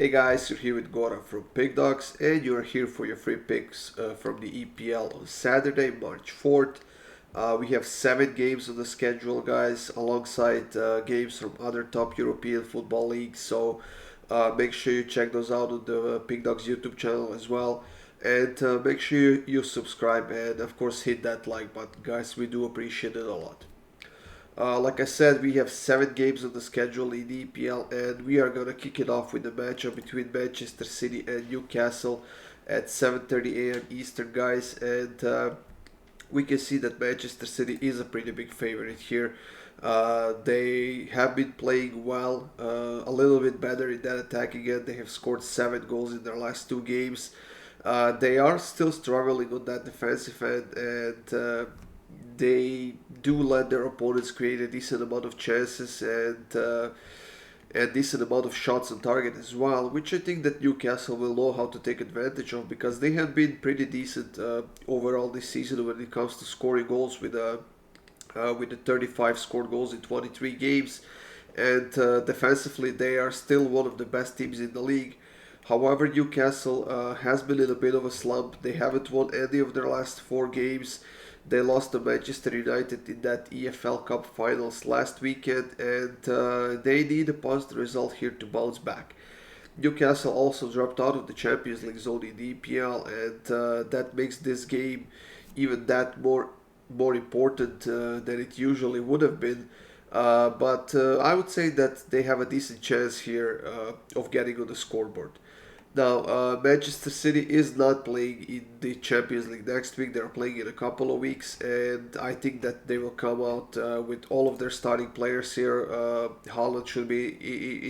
Hey guys, you're here with Goran from Pickdawgz, and you're here for your free picks from the EPL on Saturday, March 4th. We have 7 games on the schedule, guys, alongside games from other top European football leagues. So make sure you check those out on the Pickdawgz YouTube channel as well. And make sure you subscribe and, of course, hit that like button, guys. We do appreciate it a lot. Like I said, we have 7 games on the schedule in the EPL, and we are gonna kick it off with the matchup between Manchester City and Newcastle at 7:30 a.m. Eastern, guys. And we can see that Manchester City is a pretty big favorite here. They have been playing well, a little bit better in that attacking end. They have scored 7 goals in their last 2 games. They are still struggling on that defensive end, and they do let their opponents create a decent amount of chances and a decent amount of shots on target as well, which I think that Newcastle will know how to take advantage of because they have been pretty decent overall this season when it comes to scoring goals with the 35 scored goals in 23 games, and defensively they are still one of the best teams in the league. However, Newcastle has been in a bit of a slump. They haven't won any of their last 4 games. They lost to Manchester United in that EFL Cup finals last weekend, and they need a positive result here to bounce back. Newcastle also dropped out of the Champions League zone in the EPL, and that makes this game even that more important than it usually would have been. But I would say that they have a decent chance here of getting on the scoreboard. Now, Manchester City is not playing in the Champions League next week. They're playing in a couple of weeks, and I think that they will come out with all of their starting players here. Haaland should be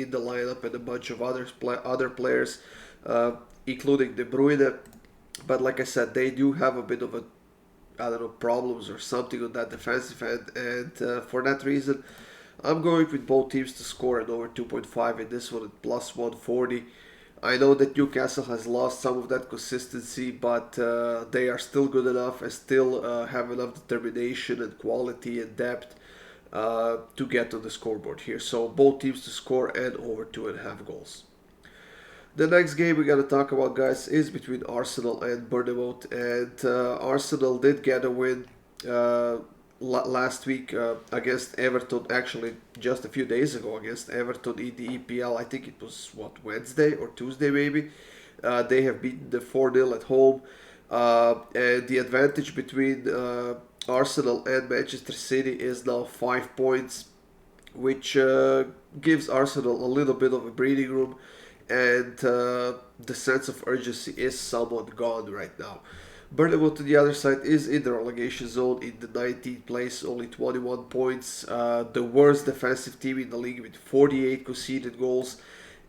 in the lineup, and a bunch of other players, including De Bruyne. But like I said, they do have a bit of problems or something on that defensive end, and for that reason, I'm going with both teams to score at over 2.5 in this one at plus 140. I know that Newcastle has lost some of that consistency, but they are still good enough and still have enough determination and quality and depth to get on the scoreboard here. So both teams to score and over 2.5 goals. The next game we got to talk about, guys, is between Arsenal and Bournemouth, and Arsenal did get a win last week against Everton, actually just a few days ago against Everton in the EPL. I think it was, Wednesday or Tuesday maybe. They have beaten the 4-0 at home. And the advantage between Arsenal and Manchester City is now 5 points, which gives Arsenal a little bit of a breathing room, and the sense of urgency is somewhat gone right now. Bournemouth to the other side is in the relegation zone in the 19th place, only 21 points. The worst defensive team in the league with 48 conceded goals.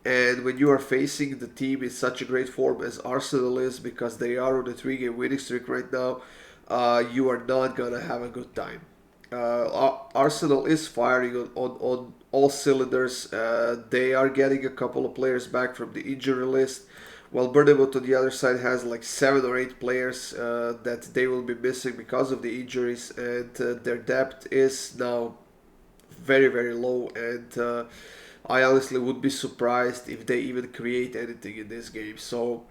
And when you are facing the team in such a great form as Arsenal is, because they are on a 3-game winning streak right now, you are not going to have a good time. Arsenal is firing on all cylinders. They are getting a couple of players back from the injury list, while Bournemouth on the other side has like 7 or 8 players that they will be missing because of the injuries, and their depth is now very, very low, and I honestly would be surprised if they even create anything in this game. So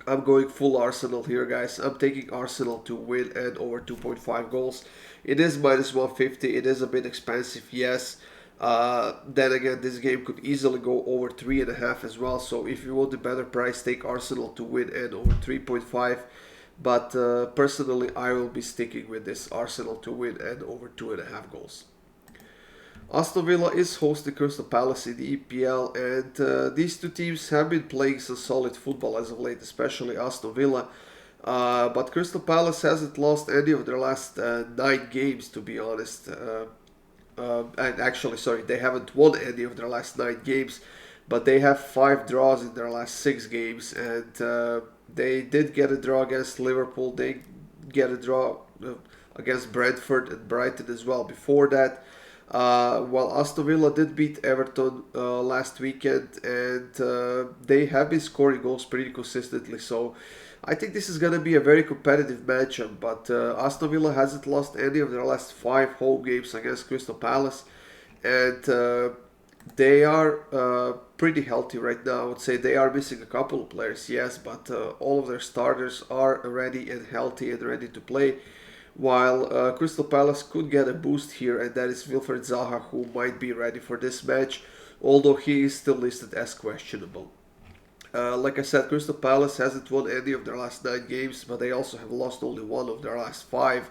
I'm going full Arsenal here, guys. I'm taking Arsenal to win and over 2.5 goals. It is minus 150. It is a bit expensive, yes. Then again, this game could easily go over 3.5 as well. So if you want a better price, take Arsenal to win and over 3.5. But personally, I will be sticking with this Arsenal to win and over 2.5 goals. Aston Villa is hosting Crystal Palace in the EPL, and these two teams have been playing some solid football as of late, especially Aston Villa. But Crystal Palace hasn't lost any of their last 9 games, to be honest. And actually, sorry, they haven't won any of their last 9 games, but they have 5 draws in their last 6 games, and they did get a draw against Liverpool. They get a draw against Brentford and Brighton as well before that. While Aston Villa did beat Everton last weekend, and they have been scoring goals pretty consistently, so I think this is going to be a very competitive matchup, but Aston Villa hasn't lost any of their last 5 home games against Crystal Palace, and They are pretty healthy right now. I would say they are missing a couple of players, yes, but all of their starters are ready and healthy and ready to play. While Crystal Palace could get a boost here, and that is Wilfred Zaha, who might be ready for this match, although he is still listed as questionable. Like I said, Crystal Palace hasn't won any of their last 9 games, but they also have lost only one of their last 5,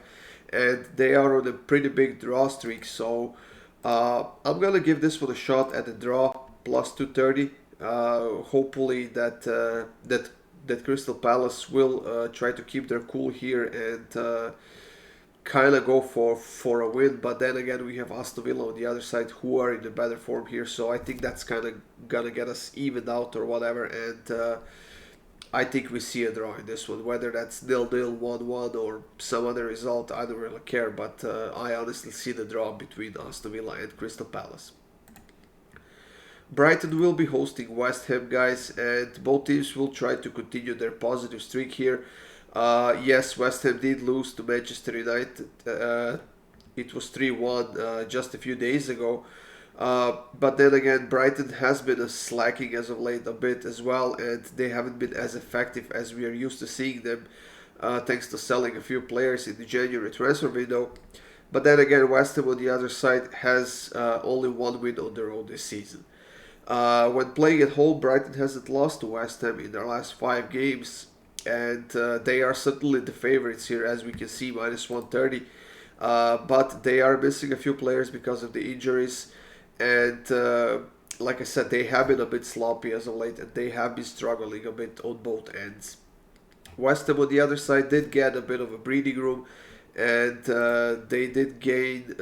and they are on a pretty big draw streak. So I'm gonna give this one a shot at the draw plus 230. Hopefully that Crystal Palace will try to keep their cool here and kind of go for a win. But then again, we have Aston Villa on the other side who are in a better form here. So I think that's kind of gonna get us evened out or whatever. And I think we see a draw in this one. Whether that's 0-0, 1-1, or some other result, I don't really care. But I honestly see the draw between Aston Villa and Crystal Palace. Brighton will be hosting West Ham, guys, and both teams will try to continue their positive streak here. Yes, West Ham did lose to Manchester United. It was 3-1 just a few days ago. But then again, Brighton has been slacking as of late a bit as well, and they haven't been as effective as we are used to seeing them, thanks to selling a few players in the January transfer window. But then again, West Ham on the other side has only one win on their own this season. When playing at home, Brighton hasn't lost to West Ham in their last 5 games, and they are certainly the favorites here, as we can see, minus 130. But they are missing a few players because of the injuries, and like I said, they have been a bit sloppy as of late, and they have been struggling a bit on both ends. West Ham on the other side did get a bit of a breathing room, and they did gain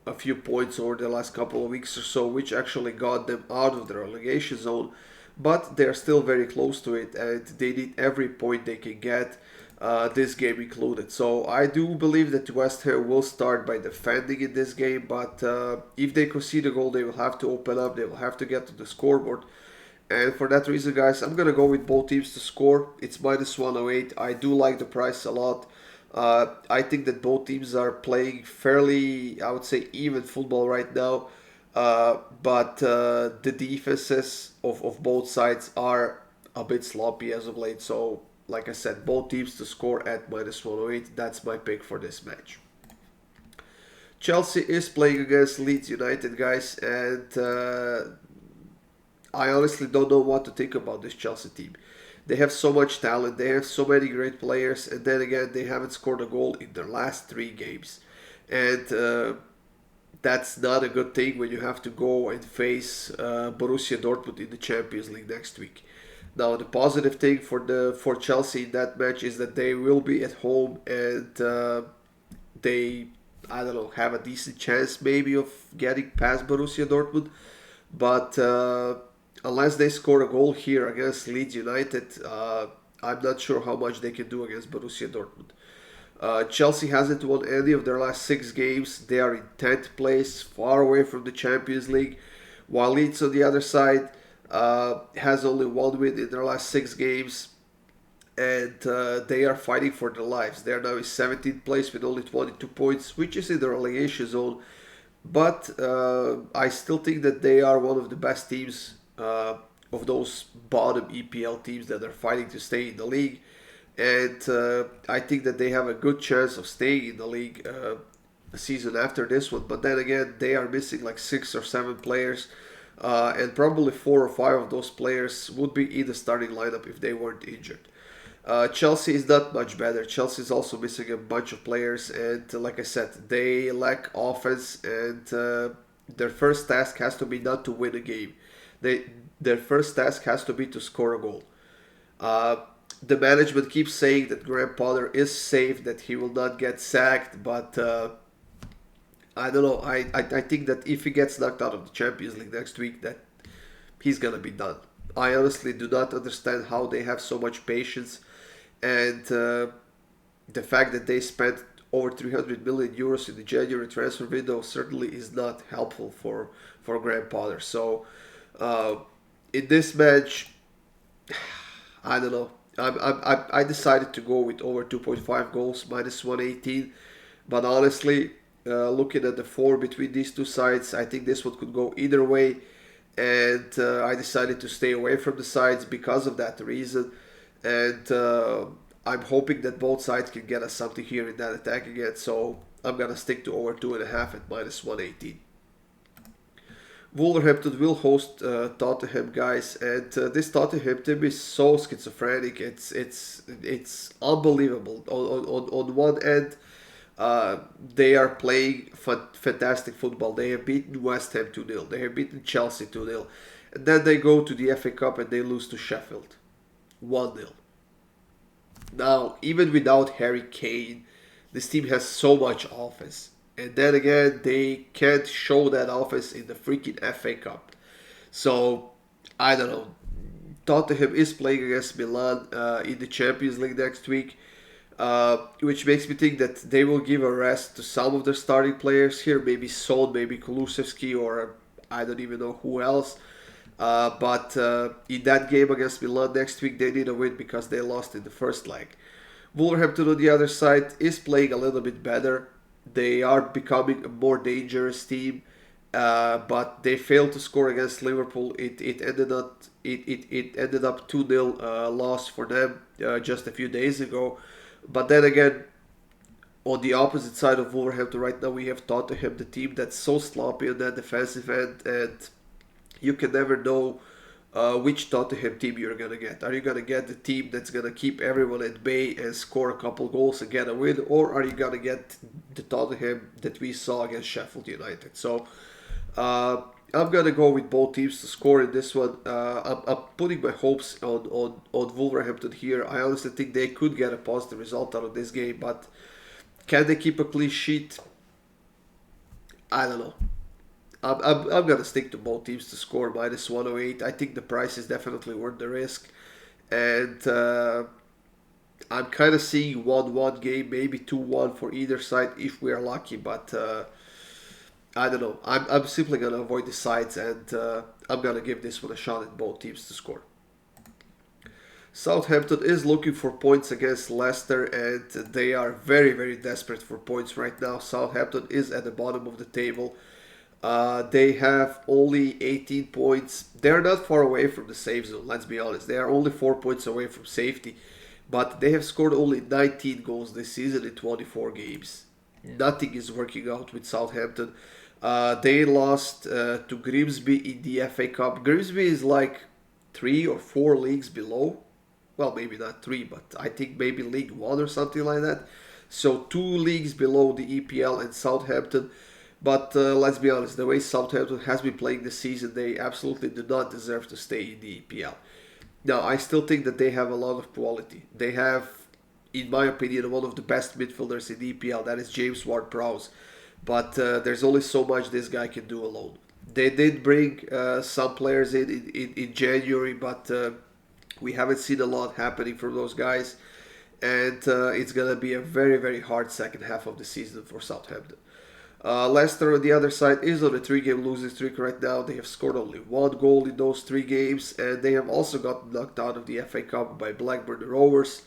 a few points over the last couple of weeks or so, which actually got them out of the relegation zone. But they're still very close to it, and they need every point they can get, this game included. So I do believe that West Ham will start by defending in this game, but if they concede a goal, they will have to open up, they will have to get to the scoreboard. And for that reason, guys, I'm going to go with both teams to score. It's minus 108. I do like the price a lot. I think that both teams are playing fairly, I would say, even football right now. But the defenses of both sides are a bit sloppy as of late. So, like I said, both teams to score at minus 108. That's my pick for this match. Chelsea is playing against Leeds United, guys, and I honestly don't know what to think about this Chelsea team. They have so much talent, they have so many great players, and then again, they haven't scored a goal in their last 3 games. And that's not a good thing when you have to go and face Borussia Dortmund in the Champions League next week. Now, the positive thing for Chelsea in that match is that they will be at home, and they, I don't know, have a decent chance maybe of getting past Borussia Dortmund. But unless they score a goal here against Leeds United, I'm not sure how much they can do against Borussia Dortmund. Chelsea hasn't won any of their last 6 games. They are in 10th place, far away from the Champions League. While Leeds on the other side has only one win in their last 6 games, and they are fighting for their lives. They are now in 17th place with only 22 points, which is in the relegation zone. But I still think that they are one of the best teams of those bottom EPL teams that are fighting to stay in the league. And I think that they have a good chance of staying in the league a season after this one. But then again, they are missing like 6 or 7 players. And probably 4 or 5 of those players would be in the starting lineup if they weren't injured. Chelsea is not much better. Chelsea is also missing a bunch of players, and like I said, they lack offense, and their first task has to be not to win a game. Their first task has to be to score a goal. Uh, the management keeps saying that Graham Potter is safe, that he will not get sacked, but I don't know. I think that if he gets knocked out of the Champions League next week, that he's gonna be done. I honestly do not understand how they have so much patience, and the fact that they spent over 300 million euros in the January transfer window certainly is not helpful for Graham Potter. So uh, in this match, I don't know. I decided to go with over 2.5 goals, minus 118. But honestly, Looking at the form between these two sides, I think this one could go either way, and I decided to stay away from the sides because of that reason. And I'm hoping that both sides can get us something here in that attack again. So I'm gonna stick to over 2.5 at -118. Wolverhampton will host Tottenham, guys, and this Tottenham team is so schizophrenic. It's unbelievable. On one end, they are playing fantastic football. They have beaten West Ham 2-0. They have beaten Chelsea 2-0. And then they go to the FA Cup and they lose to Sheffield 1-0. Now, even without Harry Kane, this team has so much offense. And then again, they can't show that offense in the freaking FA Cup. So, I don't know. Tottenham is playing against Milan in the Champions League next week, which makes me think that they will give a rest to some of their starting players here. Maybe Son, maybe Kulusevski, or I don't even know who else. But in that game against Milan next week, they need a win because they lost in the first leg. Wolverhampton on the other side is playing a little bit better. They are becoming a more dangerous team, but they failed to score against Liverpool. It ended up 2-0 loss for them just a few days ago. But then again, on the opposite side of Wolverhampton right now, we have Tottenham, the team that's so sloppy on that defensive end, and you can never know which Tottenham team you're going to get. Are you going to get the team that's going to keep everyone at bay and score a couple goals and get a win? Or are you going to get the Tottenham that we saw against Sheffield United? So I'm going to go with both teams to score in this one. I'm putting my hopes on Wolverhampton here. I honestly think they could get a positive result out of this game. But can they keep a clean sheet? I don't know. I'm going to stick to both teams to score -108. I think the price is definitely worth the risk. And I'm kind of seeing 1-1 game, maybe 2-1 for either side if we are lucky. But I don't know. I'm simply going to avoid the sides, and I'm going to give this one a shot at both teams to score. Southampton is looking for points against Leicester, and they are very, very desperate for points right now. Southampton is at the bottom of the table. They have only 18 points. They're not far away from the safe zone, let's be honest. They are only 4 points away from safety. But they have scored only 19 goals this season in 24 games. Nothing is working out with Southampton. They lost to Grimsby in the FA Cup. Grimsby is like 3 or 4 leagues below. Well, maybe not 3, but I think maybe League 1 or something like that. So 2 leagues below the EPL and Southampton. But let's be honest, the way Southampton has been playing this season, they absolutely do not deserve to stay in the EPL. Now, I still think that they have a lot of quality. They have, in my opinion, one of the best midfielders in the EPL, that is James Ward-Prowse. But there's only so much this guy can do alone. They did bring some players in January, but we haven't seen a lot happening from those guys. And it's going to be a very, very hard second half of the season for Southampton. Leicester, on the other side, is on a 3-game losing streak right now. They have scored only 1 goal in those 3 games, and they have also got knocked out of the FA Cup by Blackburn Rovers.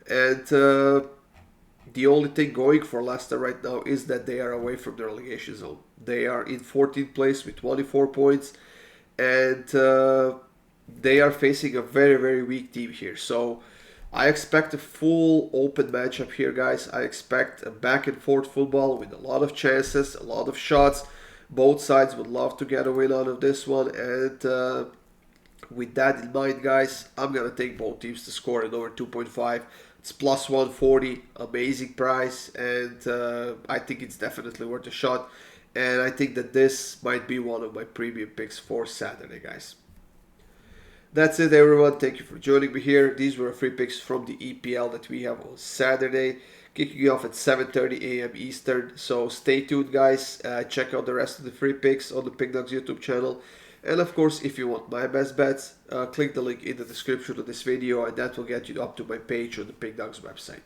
And the only thing going for Leicester right now is that they are away from the relegation zone. They are in 14th place with 24 points, and they are facing a very, very weak team here. So I expect a full open matchup here, guys. I expect a back and forth football with a lot of chances, a lot of shots. Both sides would love to get a win out of this one. And with that in mind, guys, I'm going to take both teams to score at over 2.5. It's plus 140, amazing price. And I think it's definitely worth a shot. And I think that this might be one of my premium picks for Saturday, guys. That's it, everyone. Thank you for joining me here. These were free picks from the EPL that we have on Saturday, kicking off at 7:30 a.m. Eastern. So stay tuned, guys. Check out the rest of the free picks on the Pickdawgz YouTube channel. And of course, if you want my best bets, click the link in the description of this video, and that will get you up to my page on the Pickdawgz website.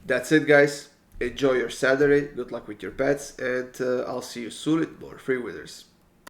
That's it, guys. Enjoy your Saturday. Good luck with your bets, and I'll see you soon with more free winners.